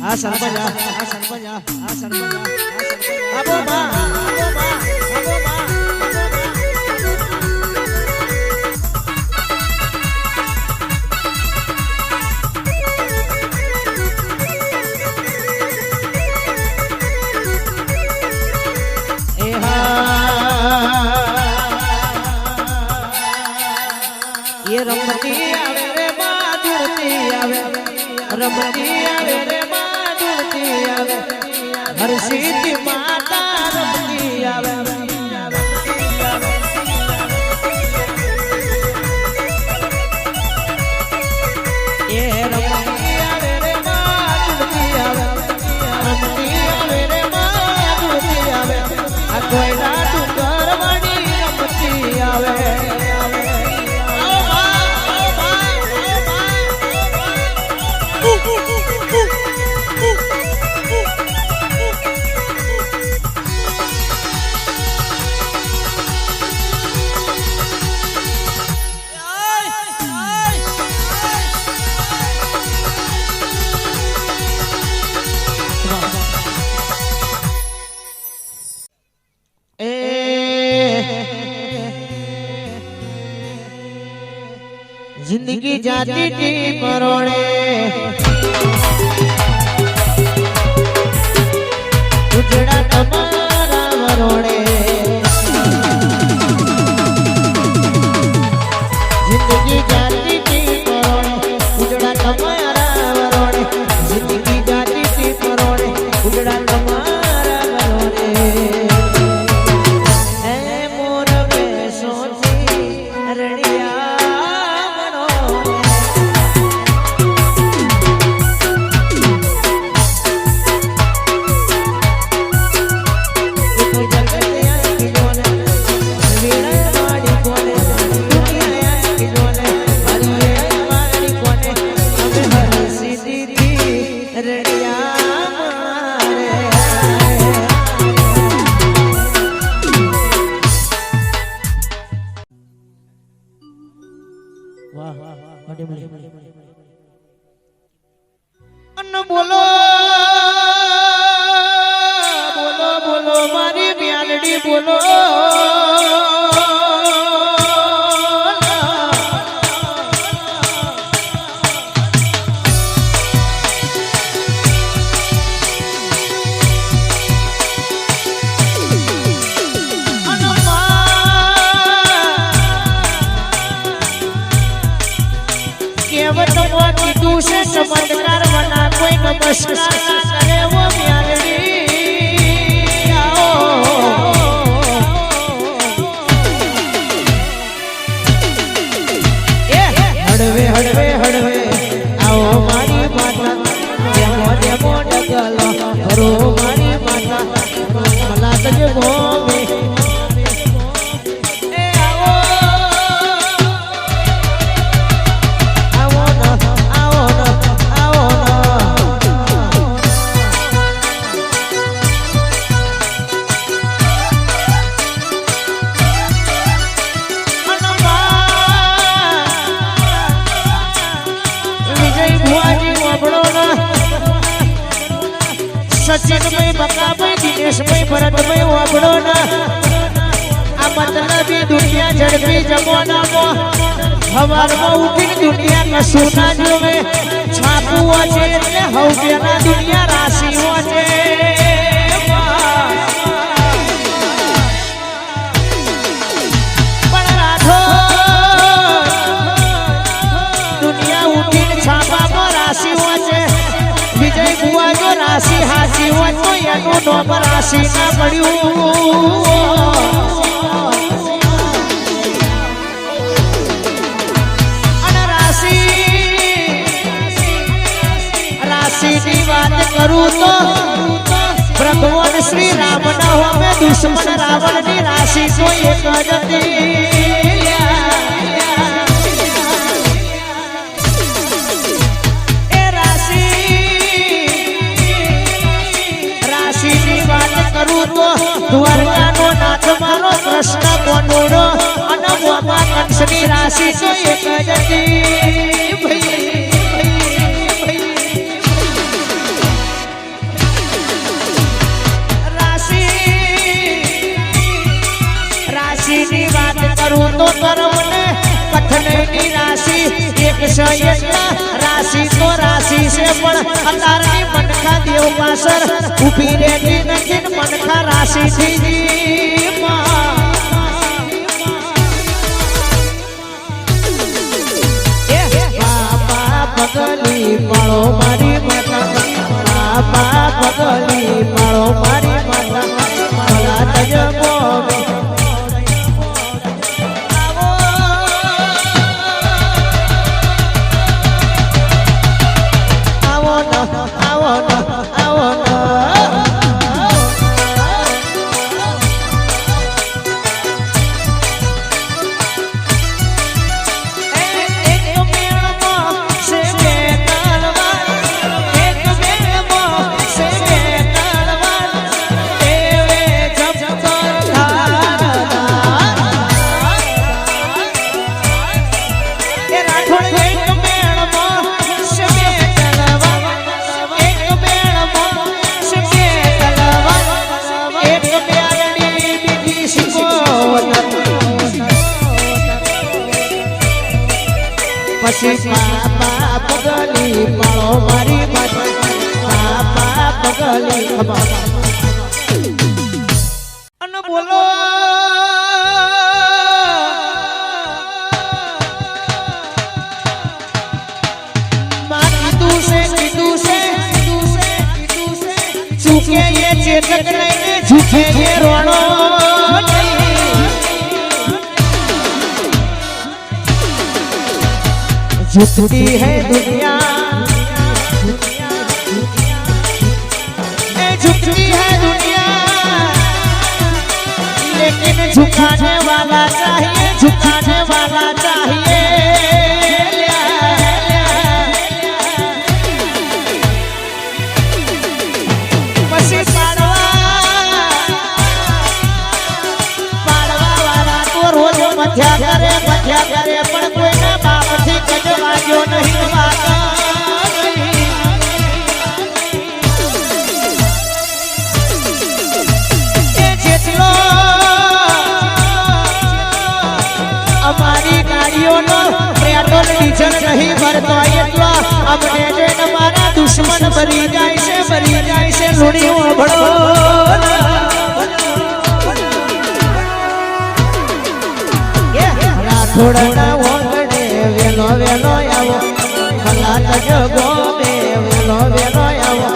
આ સરપંચ આ સરપંચ આ સરપંચ આબો બા આબો બા આબો બા ये रमती आवे रे माधुरती आवे रमती आवे रे माधुरती आवे हर सीधी माता रमती आवे ये रमती आवे रे माधुरती आवे रमती आवे रे माधुरती आवे आ कोई रातू करवानी रमती आवे जिंदगी जाती थी मरोड़े उजड़ा तुम्हारा मरोड़े जिंदगी जाती थी मरोड़े उजड़ा तुम्हारा मरोड़े जिंदगी जाती थी मरोड़े उजड़ा तुम्हारा मरोड़े ए मोर में सोची रड़िया बोलो बोलो बोलो मारी म्यालडी बोलो से चमत्कार बना कोई नमस्कार करे वो म्यालडी आओ हड़वे हड़वे हड़वे आओ मारी माता जेमो जेमो डगलो करो मारी माता मला तजे गोमे सचिन में बका में दिनेश में भरत में वाबड़ो ना आ मतलबी दुनिया झड़पी जमाना में हमार में उठी दुनिया का सोना जो में छापू वाचे એટલે હવના दुनिया राशि वाचे पण राधो दुनिया उठी छापा में राशि वाचे विजय बुआ जो राशि हाची हो तो यानो नोम राशि ना पड़्यू अन राशि राशि की बात करूं तो भगवान श्री राम ना हो में दुश्मन रावण की राशि तो एक जती द्वारका नो नाथ मारो कृष्ण कोनोड़ो अन मोमा कंसनी राशि तो एक जती એક સયના રાશિ તો રાશિ છે પણ અતારની મનખા દેવ પાછળ ઊભી રહેતી નથી મનખા રાશિ થી પગલી પાળો મારી માતા બાપા પગલી પાળો મારી માતા ભલા તજ બોવે આવો ન આવો ન આવો ન પછી બાપા પગલી પાળો મારી માતા બાપા પગલી અને બોલો કીધું છે ચૂકે એ ચેતક લઈને ઝૂકે એ રોણો झुकती है दुनिया झुकती है दुनिया लेकिन झुकाने वाला चाहिए झुकाने वाला चाहिए પછી પાડવા વાળા તો રોજ મથ્યા કરે પણ કોઈના બાપથી કજવાજો નહીં વાતા જેટલો અમારી ગાડીઓનો પેટ્રોલ ડીઝલ નહીં ભરતો એટલો અમને જે તમારા દુશ્મન ભરી જાય છે લૂણી ઓભળો થોડા ઓગણે વેલો આવો ભલા તજ ગોમે વેલો આવો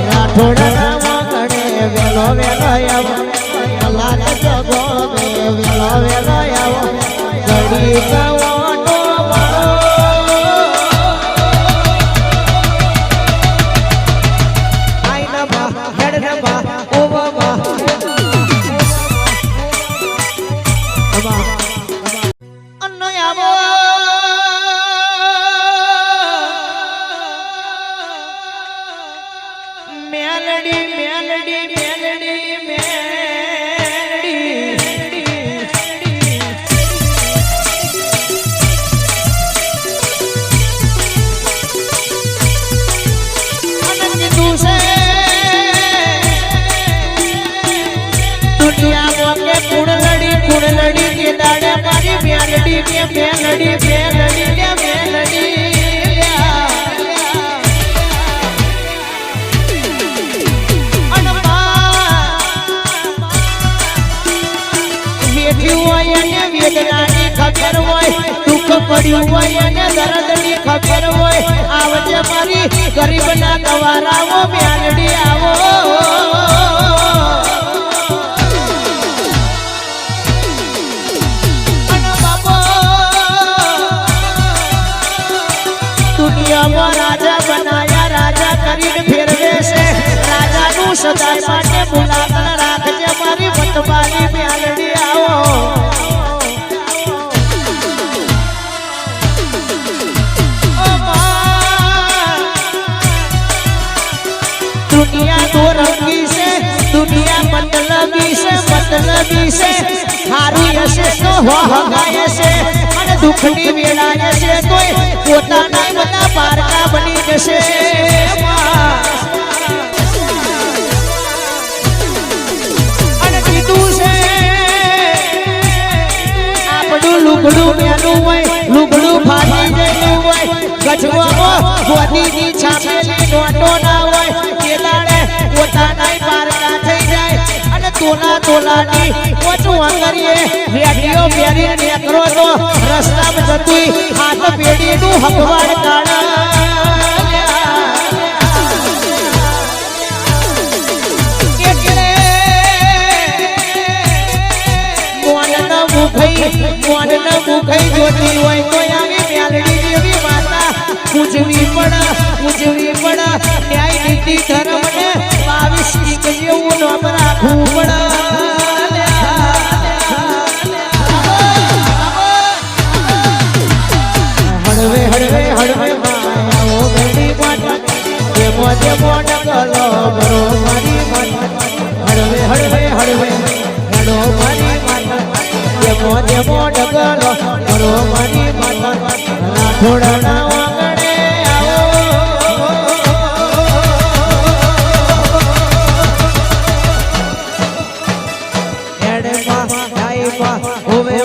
રાઠોડા ઓગણે વેલો આવો ભલા તજ ગોમે વેલો આવો ઘડી ગવાનો મારો આઈના બા હેડના બા ઓવા બા પડ્યું હોય અને દર્દની ખબર હોય આવજે મારી ગરીબના ગવારાઓ મ્યાલડી આવો દુનિયામાં રાજા બનાયા રાજા કરીને ફેરવે છે રાજાનું સદાય માટે મુલાકાત રાખજે મારી વતવાલી મ્યાલડી આવો दुनिया दो रंगी से दुनिया मतलबी से हारू यसे तो हो हगाय से અને દુખની વેળાય છે તોય પોતાના બધા પારકા બની જશે અને કીધું છે આપણું લુગડું મેલું હોય લુગડું ફાટી ગયેલું હોય કચવામાં ગોદીની છાપેલી નોટો ના હોય તે દાડે પોતાનાય પારકા થઈ જાય અને તોલાની ઓછું કરીએ રેડિયો પહેરીને નીકળો તો રસ્તામાં જતી હાથ પેઢીનું હકવાડ કાઢા મોનના મુખઈ જોતી હોય તો આવી મેલડી જેવી માતા પૂજવી પડ ન્યાય નીતિ ધર્મને 22 જેવું નામ રાખવું પડ હળવે માયાઓ બેડી માતા જેમો ડગલો બરો મારી માતા હળવે હેડો મારી માતા જેમો ડગલો બરો મારી માતા થોડા વાગડે આવો હેડમાં ડાઈમાં હોવે